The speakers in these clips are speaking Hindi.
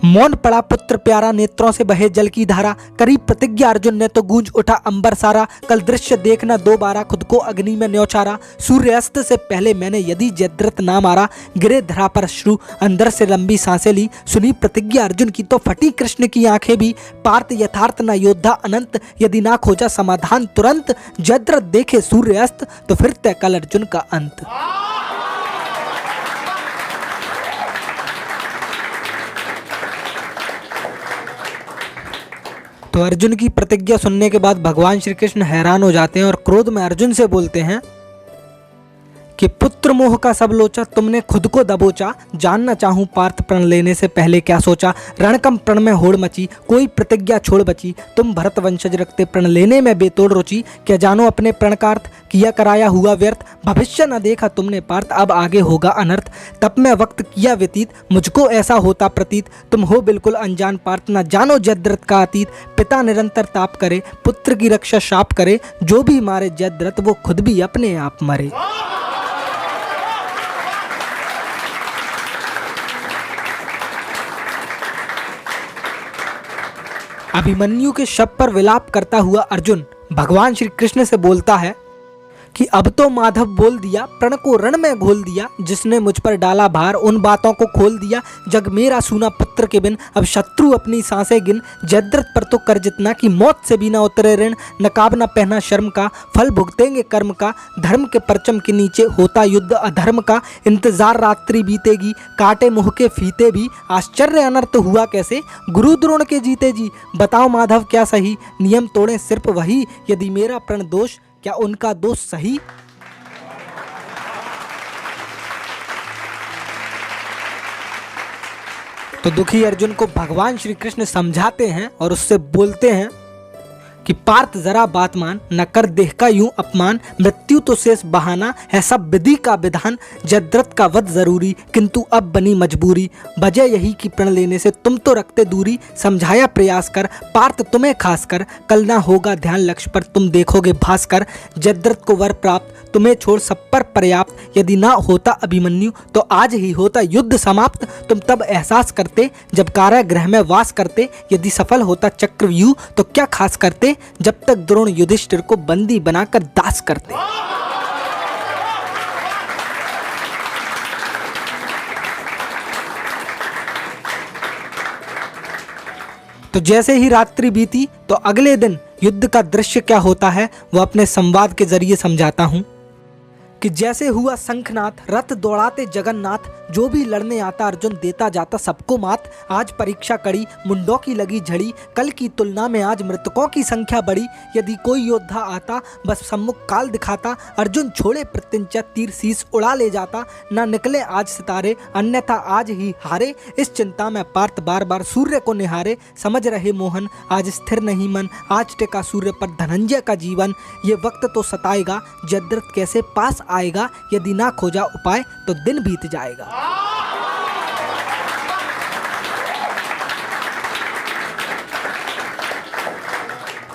मौन पड़ा पुत्र प्यारा, नेत्रों से बहे जल की धारा। करी प्रतिज्ञा अर्जुन ने तो गूंज उठा अंबर सारा। कल दृश्य देखना दोबारा, खुद को अग्नि में न्यौछारा। सूर्यास्त से पहले मैंने यदि जयद्रथ ना मारा। गिरे धरा पर अश्रु, अंदर से लंबी सांसें ली। सुनी प्रतिज्ञा अर्जुन की तो फटी कृष्ण की आंखें भी। पार्थ यथार्थ न योद्धा अनंत, यदि ना खोजा समाधान तुरंत। जयद्रथ देखे सूर्यास्त, तो फिर तय कल अर्जुन का अंत। तो अर्जुन की प्रतिज्ञा सुनने के बाद भगवान श्री कृष्ण हैरान हो जाते हैं और क्रोध में अर्जुन से बोलते हैं कि पुत्र मोह का सब लोचा, तुमने खुद को दबोचा। जानना चाहूं पार्थ प्रण लेने से पहले क्या सोचा। रणकम प्रण में होड़ मची, कोई प्रतिज्ञा छोड़ बची। तुम भरत वंशज रखते प्रण लेने में बेतोड़ रुचि। क्या जानो अपने प्रण का अर्थ, किया कराया हुआ व्यर्थ। भविष्य न देखा तुमने पार्थ, अब आगे होगा अनर्थ। तब मैं वक्त किया व्यतीत, मुझको ऐसा होता प्रतीत। तुम हो बिल्कुल अनजान पार्थ, न जानो जयद्रथ का अतीत। पिता निरंतर ताप करे, पुत्र की रक्षा शाप करे। जो भी मारे जयद्रथ, वो खुद भी अपने आप मरे। अभिमन्यु के शव पर विलाप करता हुआ अर्जुन भगवान श्री कृष्ण से बोलता है कि अब तो माधव बोल दिया, प्रण को रण में घोल दिया। जिसने मुझ पर डाला भार, उन बातों को खोल दिया। जग मेरा सूना पुत्र के बिन, अब शत्रु अपनी सांसें गिन। जयद्रथ पर तो कर जितना कि मौत से भी ना उतरे ऋण। नकाब न पहना शर्म का, फल भुगतेंगे कर्म का। धर्म के परचम के नीचे होता युद्ध अधर्म का। इंतजार रात्रि बीतेगी, काटे मुँह के फीते भी। आश्चर्य अनर्थ हुआ कैसे, गुरु द्रोण के जीते जी। बताओ माधव क्या सही, नियम तोड़े सिर्फ वही। यदि मेरा प्रण दोष, क्या उनका दोष सही। तो दुखी अर्जुन को भगवान श्री कृष्ण समझाते हैं और उससे बोलते हैं कि पार्थ जरा बात मान, न कर देह का यूं अपमान। मृत्यु तो शेष बहाना है, सब विधि का विधान। जयद्रथ का वध जरूरी, किंतु अब बनी मजबूरी। वजह यही कि प्रण लेने से तुम तो रखते दूरी। समझाया प्रयास कर पार्थ तुम्हें खास कर, कल ना होगा ध्यान लक्ष्य पर, तुम देखोगे भास्कर। जयद्रथ को वर प्राप्त, तुम्हें छोड़ सब पर पर्याप्त। यदि ना होता अभिमन्यु, तो आज ही होता युद्ध समाप्त। तुम तब एहसास करते जब कारागृह में वास करते। यदि सफल होता चक्रव्यूह, तो क्या खास करते। जब तक द्रोण युधिष्ठिर को बंदी बनाकर दास करते। तो जैसे ही रात्रि बीती, तो अगले दिन युद्ध का दृश्य क्या होता है वो अपने संवाद के जरिए समझाता हूं कि जैसे हुआ शंखनाथ, रथ दौड़ाते जगन्नाथ। जो भी लड़ने आता अर्जुन, देता जाता सबको मात। आज परीक्षा कड़ी, मुंडों की लगी झड़ी। कल की तुलना में आज मृतकों की संख्या बढ़ी। यदि कोई योद्धा आता, बस सम्मुख काल दिखाता। अर्जुन छोड़े प्रत्यंचा, तीर शीस उड़ा ले जाता। ना निकले आज सितारे, अन्यथा आज ही हारे। इस चिंता में पार्थ बार बार सूर्य को निहारे। समझ रहे मोहन, आज स्थिर नहीं मन। आज टिका सूर्य पर धनंजय का जीवन। ये वक्त तो सताएगा, जयद्रथ कैसे पास आएगा। यदि ना खोजा उपाय, तो दिन बीत जाएगा।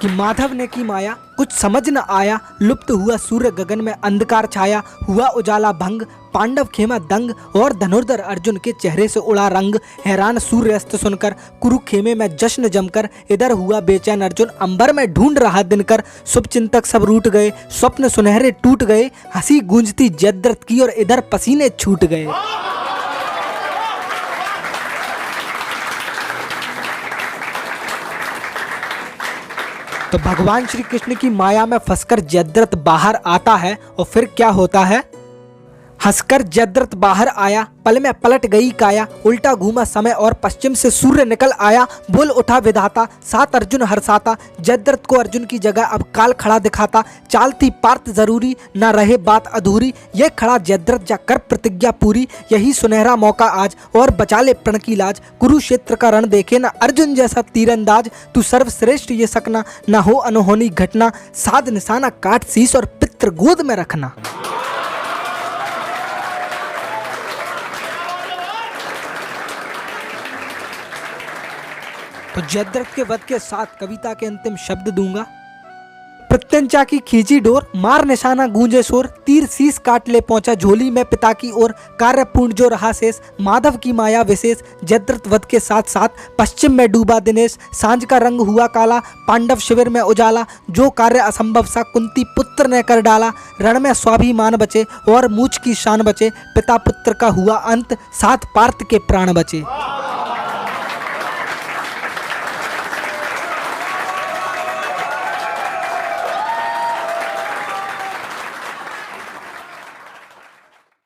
कि माधव ने की माया, कुछ समझ न आया। लुप्त हुआ सूर्य गगन में, अंधकार छाया। हुआ उजाला भंग, पांडव खेमा दंग। और धनुर्धर अर्जुन के चेहरे से उड़ा रंग। हैरान सूर्यास्त सुनकर, कुरुखेमे में जश्न जमकर। इधर हुआ बेचैन अर्जुन, अंबर में ढूंढ रहा दिनकर। शुभ चिंतक सब रूठ गए, स्वप्न सुनहरे टूट गए। हंसी गूंजती जयद्रथ की, और इधर पसीने छूट गए। तो भगवान श्री कृष्ण की माया में फंसकर जयद्रथ बाहर आता है और फिर क्या होता है। हंसकर जयद्रथ बाहर आया, पल में पलट गई काया। उल्टा घूमा समय और पश्चिम से सूर्य निकल आया। बोल उठा विधाता, सात अर्जुन हर्षाता। जयद्रथ को अर्जुन की जगह अब काल खड़ा दिखाता। चाल थी पार्थ जरूरी, ना रहे बात अधूरी। ये खड़ा जयद्रथ, जा कर प्रतिज्ञा पूरी। यही सुनहरा मौका आज, और बचा ले प्रण की लाज। कुरुक्षेत्र का रण देखे ना अर्जुन जैसा तीरंदाज। तू सर्वश्रेष्ठ ये सकना, ना हो अनहोनी घटना। साध निशाना काट शीस, और पित्र गोद में रखना। तो जयद्रथ के वध के साथ कविता के अंतिम शब्द दूंगा। प्रत्यंचा की खींची डोर, मार निशाना गूंजे शोर, तीर शीस काट ले पहुंचा झोली में पिता की ओर, कार्य पूर्ण जो रहा शेष, माधव की माया विशेष, जयद्रथ वध के साथ साथ पश्चिम में डूबा दिनेश, सांझ का रंग हुआ काला, पांडव शिविर में उजाला, जो कार्य असंभव सा कुंती पुत्र ने कर डाला, रण में स्वाभिमान बचे और मूछ की शान बचे, पिता पुत्र का हुआ अंत, साथ पार्थ के प्राण बचे।